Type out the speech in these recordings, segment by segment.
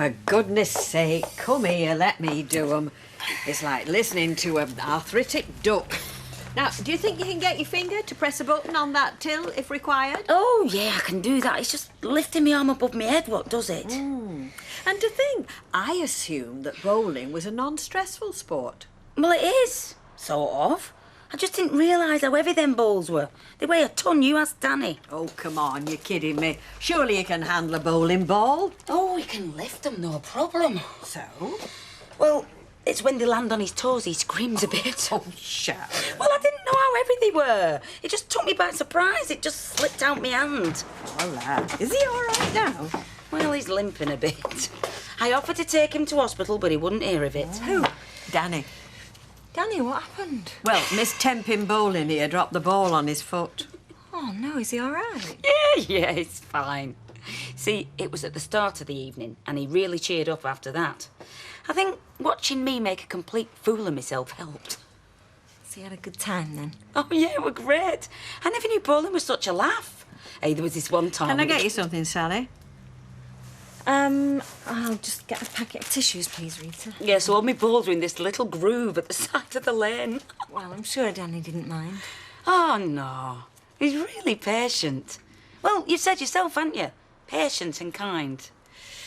for goodness sake, come here, let me do 'em. It's like listening to an arthritic duck. Now, do you think you can get your finger to press a button on that till, if required? Oh, yeah, I can do that. It's just lifting my arm above my head what does it. And to think, I assumed that bowling was a non-stressful sport. Well, it is, sort of. I just didn't realise how heavy them balls were. They weigh a ton, you ask Danny. Oh, come on, you're kidding me. Surely you can handle a bowling ball. Oh, he can lift them, no problem. So? Well, it's when they land on his toes he screams a bit. Oh, Sharon. Well, I didn't know how heavy they were. It just took me by surprise. It just slipped out my hand. Well, is he all right now? Well, he's limping a bit. I offered to take him to hospital, but he wouldn't hear of it. Who? Danny. Danny, what happened? Well, Miss Tempin Bowling here dropped the ball on his foot. Oh, no, is he all right? Yeah, it's fine. See, it was at the start of the evening, and he really cheered up after that. I think watching me make a complete fool of myself helped. So you had a good time, then? Oh, yeah, it was great. I never knew bowling was such a laugh. Hey, there was this one time... Can I get you something, Sally? I'll just get a packet of tissues, please, Rita. Yeah, so all my balls were in this little groove at the side of the lane. Well, I'm sure Danny didn't mind. Oh, no. He's really patient. Well, you've said yourself, haven't you? Patient and kind.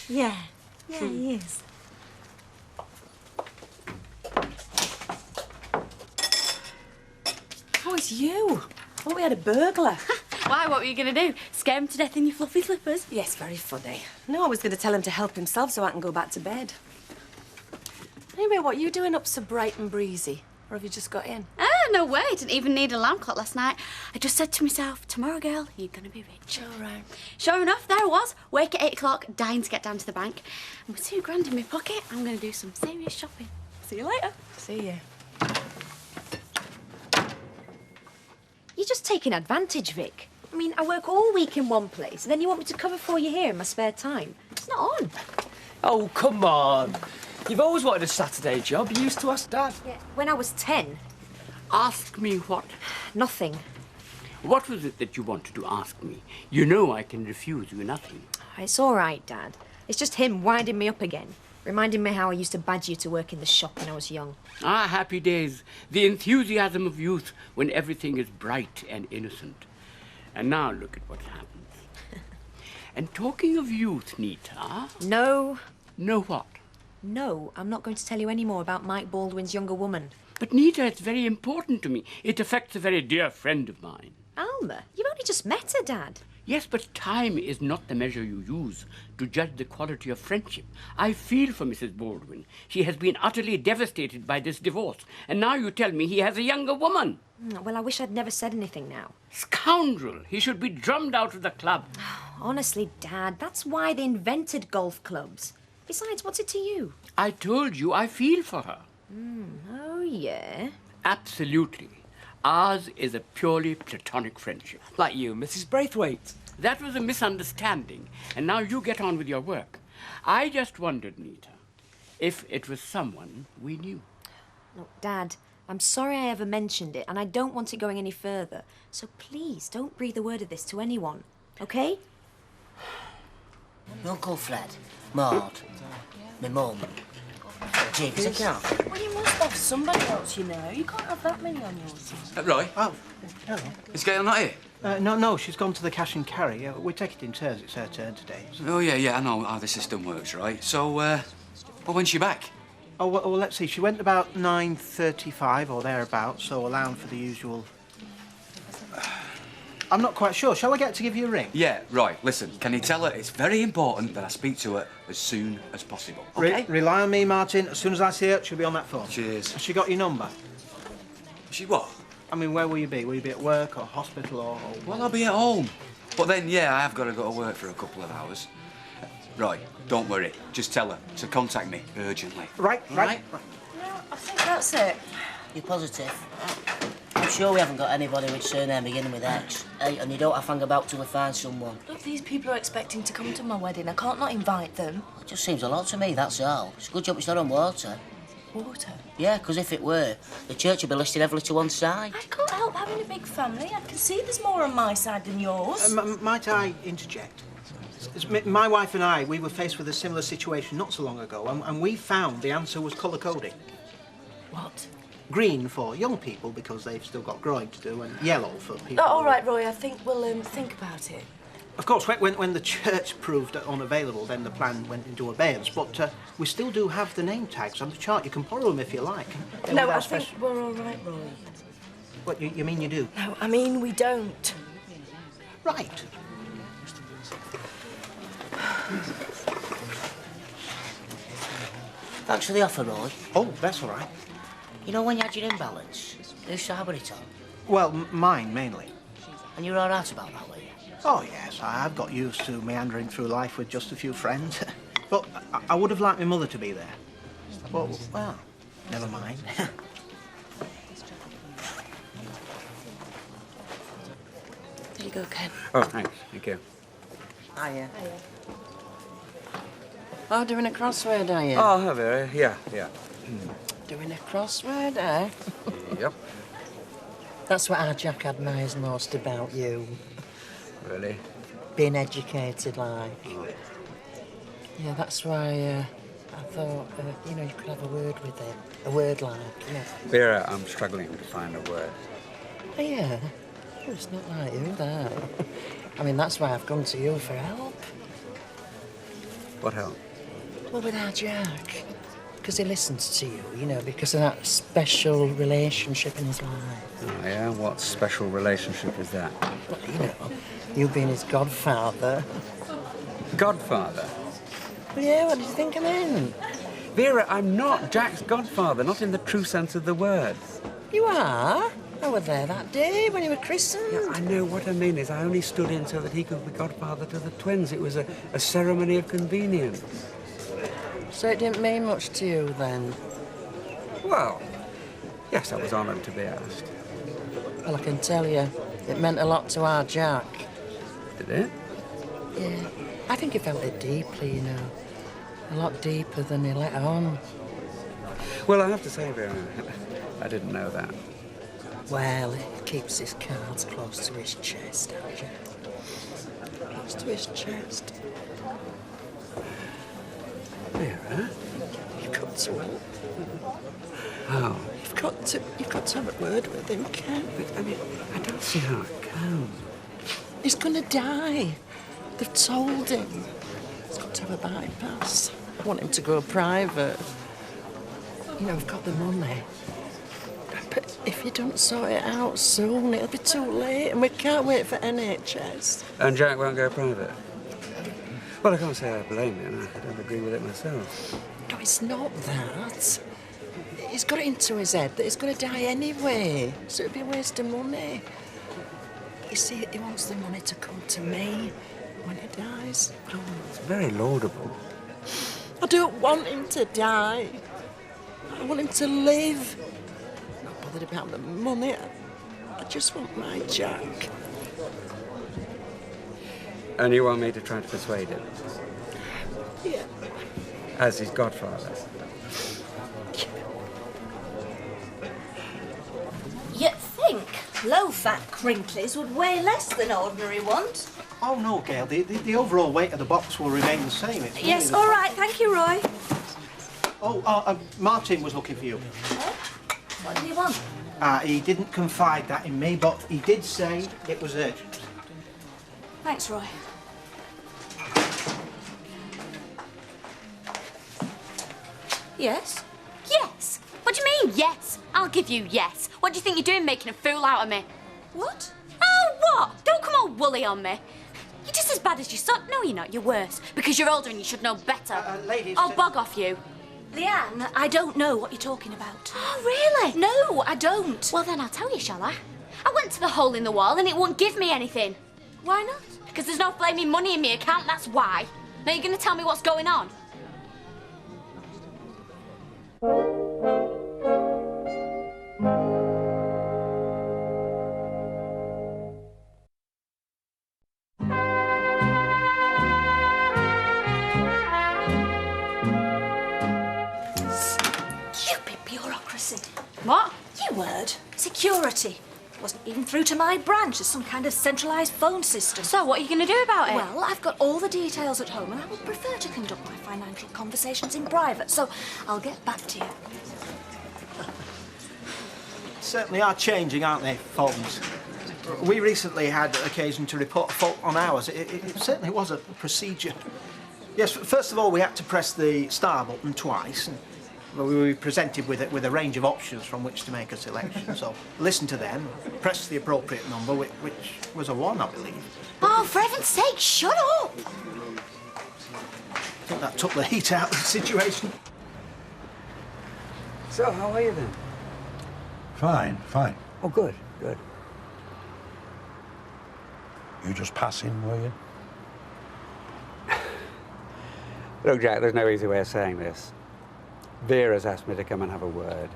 Yeah, he is. Oh, it's you. Oh, we had a burglar. Why, what were you going to do? Scare him to death in your fluffy slippers? Yes, very funny. No, I was going to tell him to help himself so I can go back to bed. Anyway, what are you doing up so bright and breezy? Or have you just got in? Ah, no way. I didn't even need an alarm clock last night. I just said to myself, tomorrow, girl, you're going to be rich. All right. Sure enough, there I was. Wake at 8 o'clock, dying to get down to the bank. And with £2 in my pocket, I'm going to do some serious shopping. See you later. See you. You're just taking advantage, Vic. I mean, I work all week in one place, and then you want me to cover for you here in my spare time. It's not on. Oh, come on. You've always wanted a Saturday job. You used to ask Dad. Yeah, when I was 10. Ask me what? Nothing. What was it that you wanted to ask me? You know I can refuse you nothing. It's all right, Dad. It's just him winding me up again, reminding me how I used to badger you to work in the shop when I was young. Ah, happy days. The enthusiasm of youth when everything is bright and innocent. And now look at what happens. And talking of youth, Nita... No. No what? No, I'm not going to tell you any more about Mike Baldwin's younger woman. But Nita, it's very important to me. It affects a very dear friend of mine. Alma, you've only just met her, Dad. Yes, but time is not the measure you use to judge the quality of friendship. I feel for Mrs. Baldwin. She has been utterly devastated by this divorce. And now you tell me he has a younger woman. Well, I wish I'd never said anything now. Scoundrel! He should be drummed out of the club. Honestly, Dad, that's why they invented golf clubs. Besides, what's it to you? I told you I feel for her. Oh, yeah? Absolutely. Ours is a purely platonic friendship. Like you, Mrs. Braithwaite. That was a misunderstanding, and now you get on with your work. I just wondered, Nita, if it was someone we knew. Look, Dad, I'm sorry I ever mentioned it, and I don't want it going any further. So please, don't breathe a word of this to anyone, OK? My Uncle Fred, Maud, my mum, Jeeves and Kath. Well, you must have somebody else, you know. You can't have that many on yours. Roy? Oh, hello. Is Gail not here? No, she's gone to the cash and carry. We take it in turns. It's her turn today. Oh, yeah, I know how the system works, right? So, well, when's she back? Oh, well, let's see. She went about 9:35 or thereabouts, so allowing for the usual... I'm not quite sure. Shall I get to give you a ring? Yeah, right. Listen, can you tell her it's very important that I speak to her as soon as possible, OK? Rely on me, Martin. As soon as I see her, she'll be on that phone. Cheers. Has she got your number? She what? I mean, where will you be? Will you be at work or hospital or... Well, I'll be at home. But then, yeah, I have got to go to work for a couple of hours. Right, don't worry. Just tell her to contact me urgently. Right. No, I think that's it. You're positive? I'm sure we haven't got anybody with surname beginning with X. Hey, and you don't have to hang about till we find someone. Look, these people are expecting to come to my wedding. I can't not invite them. It just seems a lot to me, that's all. It's a good job it's not on water. Water? Yeah, because if it were, the church would be listed heavily to one side. I can't help having a big family. I can see there's more on my side than yours. Might I interject? My wife and I, we were faced with a similar situation not so long ago, and we found the answer was colour coding. What? Green for young people because they've still got growing to do, and yellow for people. Oh, all right, Roy, I think we'll think about it. Of course, when the church proved unavailable, then the plan went into abeyance. But we still do have the name tags on the chart. You can borrow them if you like. No, I think we're all right, Roy. What, you mean you do? No, I mean we don't. Right. Thanks for the offer, Roy. Oh, that's all right. You know when you had your imbalance, who showered it on? Well, mine, mainly. And you're all right about that, were you? Oh, yes, I've got used to meandering through life with just a few friends. But I would have liked my mother to be there. Well, never mind. There you go, Ken. Oh, thanks. Thank you. Hiya. Oh, doing a crossword, are you? Oh, Vera, yeah. Doing a crossword, eh? Yep. That's what our Jack admires most about you. Really? Being educated, like. Oh. Yeah, that's why I thought, you could have a word with him. A word like, Vera, I'm struggling to find a word. Oh, yeah? Oh, it's not like you, that. I mean, that's why I've come to you for help. What help? Well, with our Jack. Because he listens to you, because of that special relationship in his life. Oh, yeah? What special relationship is that? Well, you being his godfather. Godfather? Well, yeah, what did you think I meant? Vera, I'm not Jack's godfather, not in the true sense of the word. You are? I was there that day when you were christened. Yeah, I know. What I mean is I only stood in so that he could be godfather to the twins. It was a ceremony of convenience. So it didn't mean much to you, then? Well, yes, I was honoured to be asked. Well, I can tell you, it meant a lot to our Jack. Did it? Yeah. I think he felt it deeply, A lot deeper than he let on. Well, I have to say, Vera, I didn't know that. Well, he keeps his cards close to his chest, our Jack. Close to his chest. Vera? You've got to help. How? You've got to have a word with him, Ken. But, I don't see how it goes. He's gonna die. They've told him. He's got to have a bypass. I want him to go private. We've got the money. But if you don't sort it out soon, it'll be too late, and we can't wait for NHS. And Jack won't go private? Well, I can't say I blame him. I don't agree with it myself. No, it's not that. He's got it into his head that he's going to die anyway, so it'd be a waste of money. You see, he wants the money to come to me when he dies. Oh, it's very laudable. I don't want him to die. I want him to live. I'm not bothered about the money. I just want my Jack. And you want me to try to persuade him? Yeah. As his godfather? You'd think low-fat crinklies would weigh less than ordinary ones. Oh, no, Gail. The overall weight of the box will remain the same. It's Yes, really all right. Thank you, Roy. Martin was looking for you. What do you want? He didn't confide that in me, but he did say it was urgent. Thanks, Roy. Yes? Yes? What do you mean, yes? I'll give you yes. What do you think you're doing, making a fool out of me? What? Oh, what? Don't come all woolly on me. You're just as bad as your son. No, you're not. You're worse. Because you're older and you should know better. Ladies... I'll bog off you. Leanne, I don't know what you're talking about. Oh, really? No, I don't. Well, then I'll tell you, shall I? I went to the hole in the wall and it won't give me anything. Why not? Because there's no flaming money in my account, that's why. Now you're going to tell me what's going on? Stupid bureaucracy. What? You word. Security. Wasn't even through to my branch. There's some kind of centralised phone system. So, what are you going to do about it? Well, I've got all the details at home and I would prefer to conduct my financial conversations in private, so I'll get back to you. Certainly are changing, aren't they, phones? We recently had occasion to report a fault on ours. It certainly was a procedure. Yes, first of all, we had to press the star button twice. And we were presented with a range of options from which to make a selection. So listen to them, press the appropriate number, which was a 1, I believe. Oh, for heaven's sake, shut up! I think that took the heat out of the situation. So, how are you then? Fine, fine. Oh, good, good. You just passing, were you? Look, Jack, there's no easy way of saying this. Vera's asked me to come and have a word.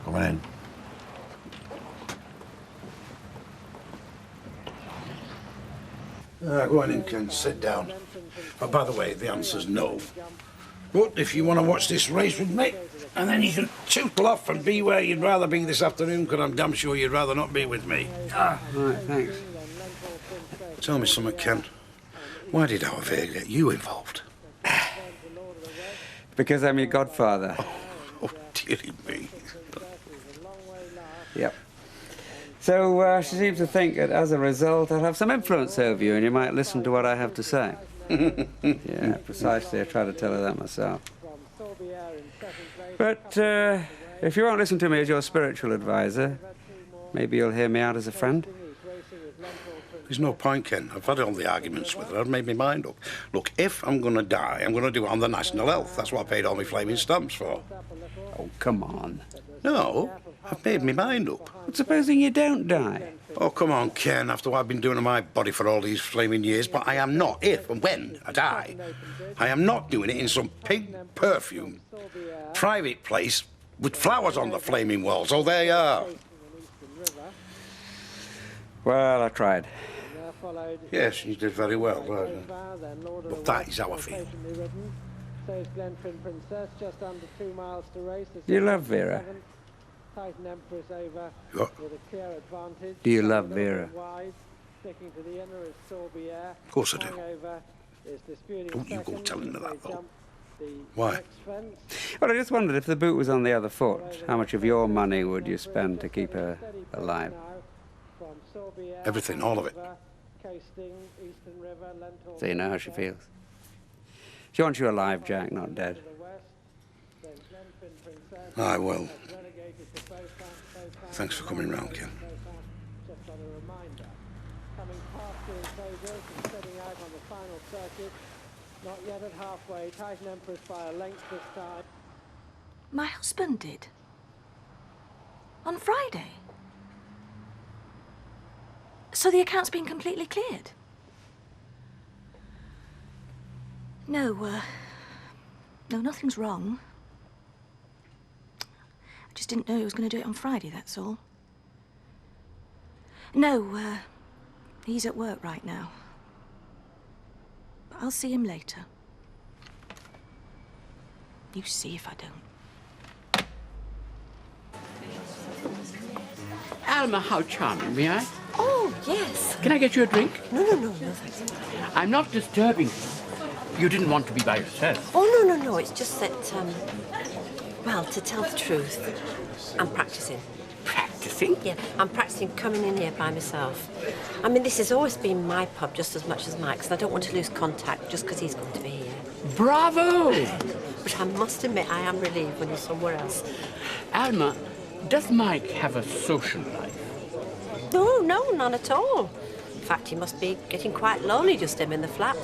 Come on in. Go on in, Ken. Sit down. Oh, by the way, the answer's no. But if you want to watch this race with me, and then you can tootle off and be where you'd rather be this afternoon, because I'm damn sure you'd rather not be with me. Ah, right, thanks. Tell me something, Ken. Why did our Vera get you involved? Because I'm your godfather. Oh, dearie me. Yep. So she seems to think that as a result I'll have some influence over you and you might listen to what I have to say. Yeah, precisely. I tried to tell her that myself. But if you won't listen to me as your spiritual advisor, maybe you'll hear me out as a friend. There's no point, Ken. I've had all the arguments with her. I've made my mind up. Look, if I'm going to die, I'm going to do it on the National Health. That's what I paid all my flaming stamps for. Oh, come on. No, I've made my mind up. But supposing you don't die? Oh, come on, Ken, after what I've been doing to my body for all these flaming years, but I am not, if and when I die, I am not doing it in some pig perfume private place with flowers on the flaming walls. Oh, there you are. Well, I tried. Yes, you did very well. But that is how I feel. Do you love Vera? What? Do you love Vera? Of course I do. Don't you go telling her that, though. Why? Well, I just wondered if the boot was on the other foot, how much of your money would you spend to keep her alive? Everything, all of it. So you know how she feels. She wants you alive, Jack, not dead. Aye, well. Thanks for coming round, Ken. My husband did. On Friday. So the account's been completely cleared? No, no, nothing's wrong. I just didn't know he was going to do it on Friday, that's all. No, he's at work right now. But I'll see him later. You see if I don't. Alma, how charming, may I? Oh, yes. Can I get you a drink? No, thanks. I'm not disturbing you. You didn't want to be by yourself. Oh, no. It's just that, well, to tell the truth, I'm practising. Practising? Yeah, I'm practising coming in here by myself. I mean, this has always been my pub just as much as Mike's, and I don't want to lose contact just because he's going to be here. Bravo! But I must admit, I am relieved when he's somewhere else. Alma, does Mike have a social life? No, none at all. In fact, he must be getting quite lonely, just him in the flat.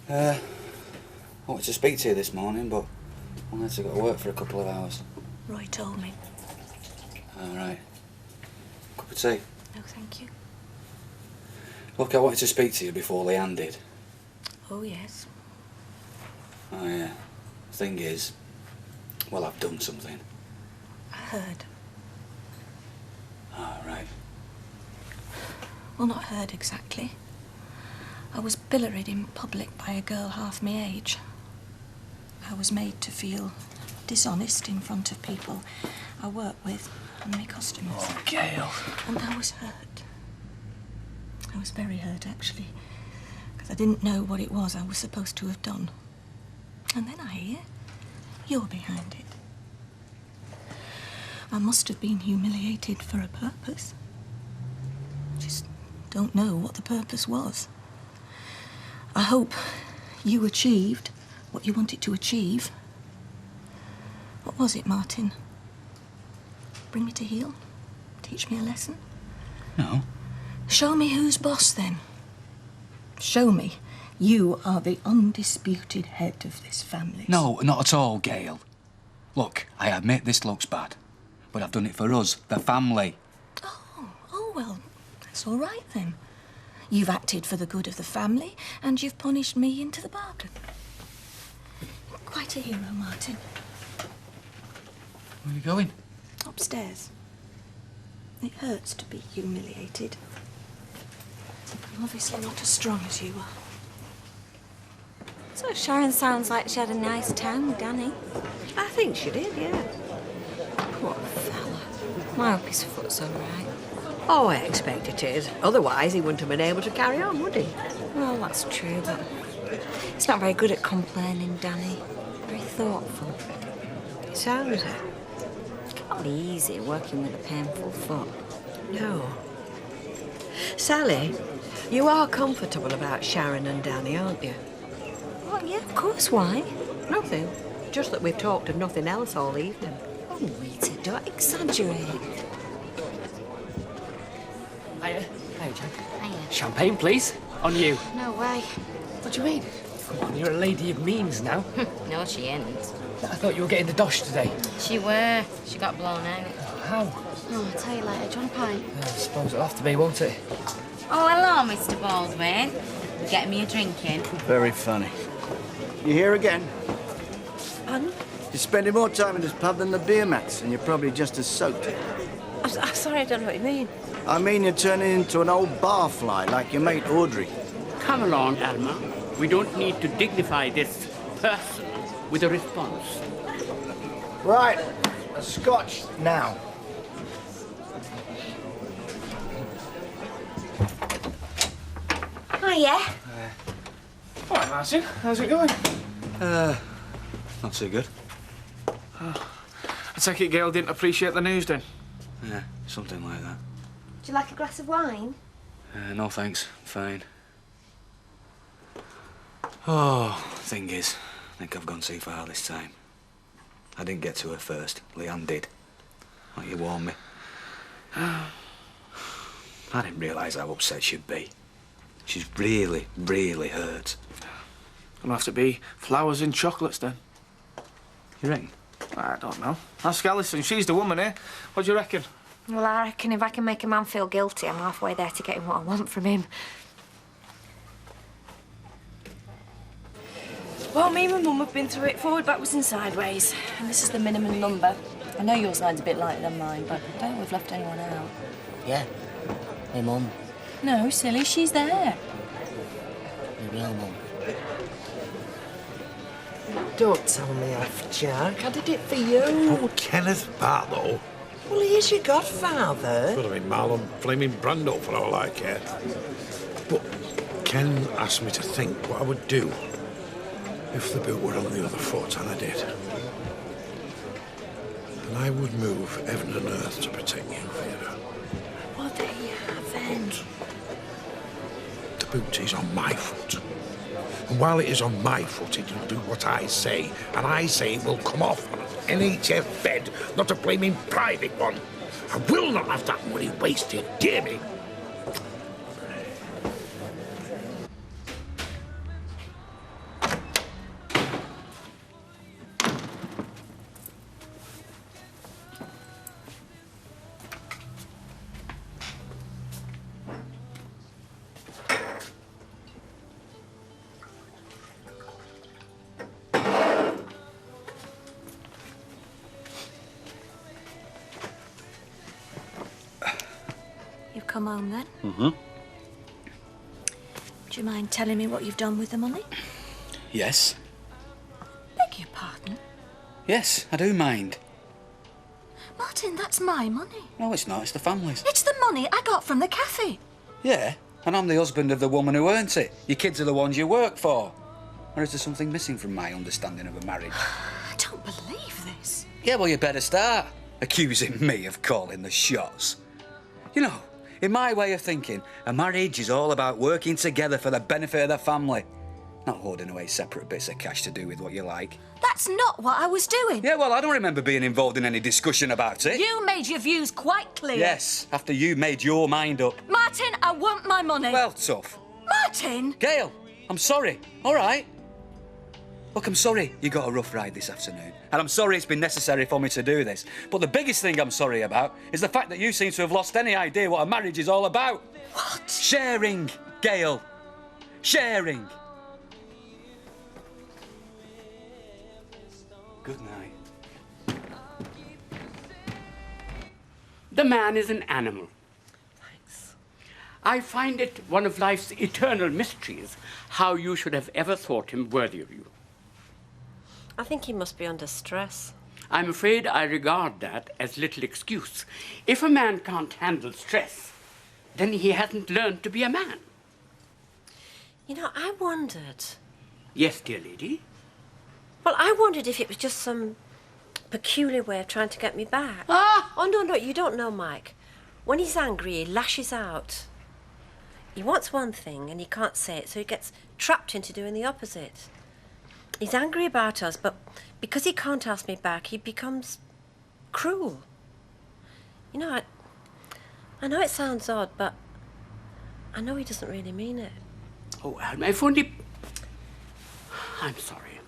I wanted to speak to you this morning, but I had to go to work for a couple of hours. Roy told me. All right. Cup of tea? No, thank you. Look, I wanted to speak to you before Leanne did. Oh, yes. Oh, yeah. Thing is, well, I've done something. I heard. All right. Well, not heard exactly. I was pilloried in public by a girl half my age. I was made to feel dishonest in front of people I work with and my customers. Oh, Gail. And I was hurt. I was very hurt, actually, because I didn't know what it was I was supposed to have done. And then I hear you're behind it. I must have been humiliated for a purpose. Just don't know what the purpose was. I hope you achieved what you wanted to achieve. What was it, Martin? Bring me to heel? Teach me a lesson? No. Show me who's boss, then. Show me you are the undisputed head of this family. No, not at all, Gail. Look, I admit this looks bad, but I've done it for us, the family. Oh, well, that's all right, then. You've acted for the good of the family, and you've punished me into the bargain. Quite a hero, Martin. Where are you going? Upstairs. It hurts to be humiliated. I'm obviously not as strong as you are. So Sharon sounds like she had a nice time with Danny. I think she did, yeah. Poor fella. I hope his foot's all right. Oh, I expect it is. Otherwise, he wouldn't have been able to carry on, would he? Well, that's true, but he's not very good at complaining, Danny. Very thoughtful. It sounds it. It can't be easy working with a painful foot. No. Sally, you are comfortable about Sharon and Danny, aren't you? Well, yeah, of course. Why? Nothing. Just that we've talked of nothing else all evening. Oh, Rita, don't exaggerate. Hiya. Hiya, Jack. Hiya. Champagne, please. On you. No way. What do you mean? Come on, you're a lady of means now. No, she ain't. I thought you were getting the dosh today. She were. She got blown out. How? Oh, I'll tell you later. Do you want a pint? I suppose it'll have to be, won't it? Oh, hello, Mr. Baldwin. You getting me a drink in? Very funny. You here again? Pardon? You're spending more time in this pub than the beer mats, and you're probably just as soaked. I'm sorry, I don't know what you mean. I mean, you're turning into an old barfly like your mate Audrey. Come along, Alma. We don't need to dignify this person with a response. Right, a scotch now. Hiya. All right, Martin. How's it going? Not so good. I take it Gail didn't appreciate the news, then? Yeah, something like that. Would you like a glass of wine? No thanks, fine. Oh, thing is, I think I've gone too far this time. I didn't get to her first. Leanne did. Like you warned me. I didn't realise how upset she'd be. She's really, really hurt. Gonna have to be flowers and chocolates, then. You reckon? I don't know. Ask Alison. She's the woman here. What do you reckon? Well, I reckon if I can make a man feel guilty, I'm halfway there to getting what I want from him. Well, me and my mum have been through it forward, backwards and sideways. And this is the minimum number. I know your side's a bit lighter than mine, but I don't think we've left anyone out. Yeah. Hey, Mum. No, silly, she's there. You will, Mum. Don't tell me off, Jack. I did it for you. Oh, Kenneth Barlow. Well, he is your godfather. Could have been Marlon Flaming Brando for all I care. But Ken asked me to think what I would do if the boot were on the other foot, and I did. And I would move heaven and earth to protect you, Vera. Well, there you have it. The boot is on my foot. And while it is on my foot, it will do what I say. And I say it will come off on an NHF bed, not a blaming private one. I will not have that money wasted, dear me. You've come home then? Mm-hmm. Do you mind telling me what you've done with the money? Yes. Beg your pardon? Yes, I do mind. Martin, that's my money. No, it's not. It's the family's. It's the money I got from the cafe. Yeah, and I'm the husband of the woman who earns it. Your kids are the ones you work for. Or is there something missing from my understanding of a marriage? I don't believe this. Yeah, well, you better start accusing me of calling the shots. You know, in my way of thinking, a marriage is all about working together for the benefit of the family, not hoarding away separate bits of cash to do with what you like. That's not what I was doing. Yeah, well, I don't remember being involved in any discussion about it. You made your views quite clear. Yes, after you made your mind up. Martin, I want my money. Well, tough. Martin! Gail, I'm sorry, all right? Look, I'm sorry you got a rough ride this afternoon, and I'm sorry it's been necessary for me to do this. But the biggest thing I'm sorry about is the fact that you seem to have lost any idea what a marriage is all about. What? Sharing, Gail. Sharing. Good night. The man is an animal. Thanks. I find it one of life's eternal mysteries how you should have ever thought him worthy of you. I think he must be under stress. I'm afraid I regard that as little excuse. If a man can't handle stress, then he hasn't learned to be a man. You know, I wondered... Yes, dear lady? Well, I wondered if it was just some peculiar way of trying to get me back. Ah! Oh, no, you don't know, Mike. When he's angry, he lashes out. He wants one thing and he can't say it, so he gets trapped into doing the opposite. He's angry about us, but because he can't ask me back, he becomes cruel. You know, I know it sounds odd, but I know he doesn't really mean it. Oh, Alma, if only... I'm sorry.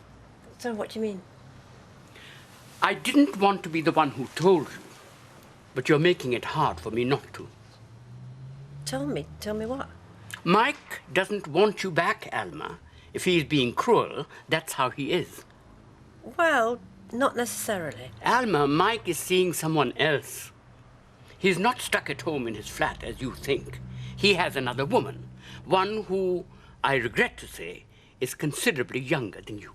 So what do you mean? I didn't want to be the one who told you, but you're making it hard for me not to. Tell me what? Mike doesn't want you back, Alma. If he's being cruel, that's how he is. Well, not necessarily. Alma, Mike is seeing someone else. He's not stuck at home in his flat, as you think. He has another woman, one who, I regret to say, is considerably younger than you.